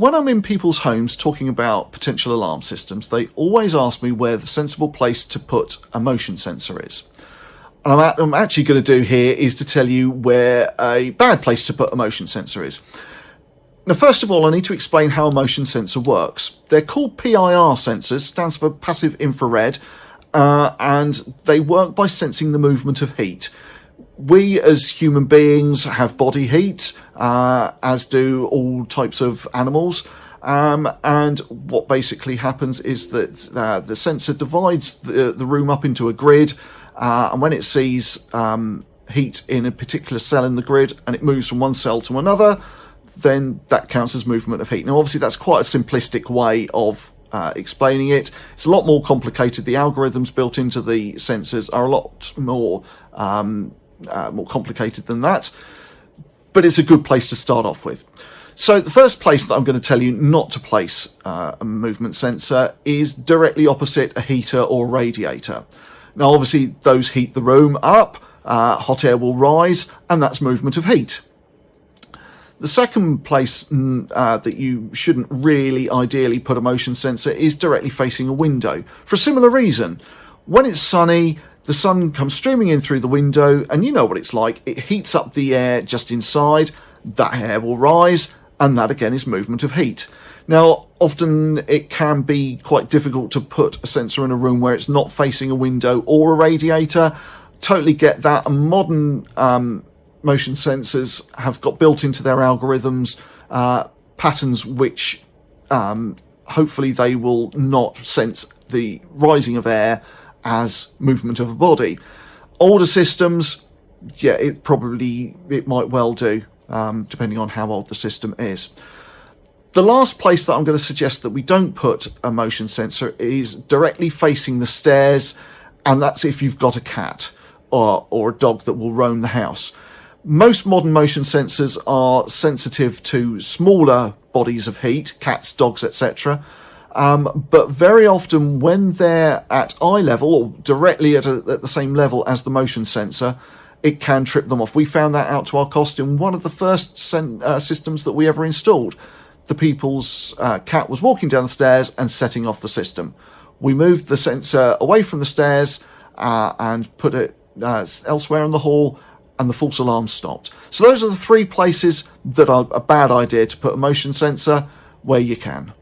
When I'm in people's homes talking about potential alarm systems, they always ask me where the sensible place to put a motion sensor is. And what I'm actually going to do here is to tell you where a bad place to put a motion sensor is. Now, first of all, I need to explain how a motion sensor works. They're called PIR sensors, stands for passive infrared, and they work by sensing the movement of heat. We as human beings have body heat, as do all types of animals. And what basically happens is that the sensor divides the room up into a grid, and when it sees heat in a particular cell in the grid and it moves from one cell to another, then that counts as movement of heat. Now, obviously, that's quite a simplistic way of explaining it. It's a lot more complicated. The algorithms built into the sensors are a lot more complicated than that, but it's a good place to start off with. So the first place that I'm going to tell you not to place a movement sensor is directly opposite a heater or radiator. Now, obviously, those heat the room up, hot air will rise, and that's movement of heat. The second place that you shouldn't really ideally put a motion sensor is directly facing a window, for a similar reason. When it's sunny, the sun comes streaming in through the window, and you know what it's like. It heats up the air just inside, that air will rise, and that again is movement of heat. Now, often it can be quite difficult to put a sensor in a room where it's not facing a window or a radiator. Totally get that. And modern motion sensors have got built into their algorithms patterns which hopefully they will not sense the rising of air as movement of a body. Older systems, yeah, it might well do, depending on how old the system is. The last place that I'm going to suggest that we don't put a motion sensor is directly facing the stairs, and that's if you've got a cat or a dog that will roam the house. Most modern motion sensors are sensitive to smaller bodies of heat, cats, dogs, etc. But very often when they're at eye level or directly at the same level as the motion sensor, it can trip them off. We found that out to our cost in one of the first systems that we ever installed. The people's cat was walking down the stairs and setting off the system. We moved the sensor away from the stairs and put it elsewhere in the hall, and the false alarm stopped. So those are the three places that are a bad idea to put a motion sensor where you can.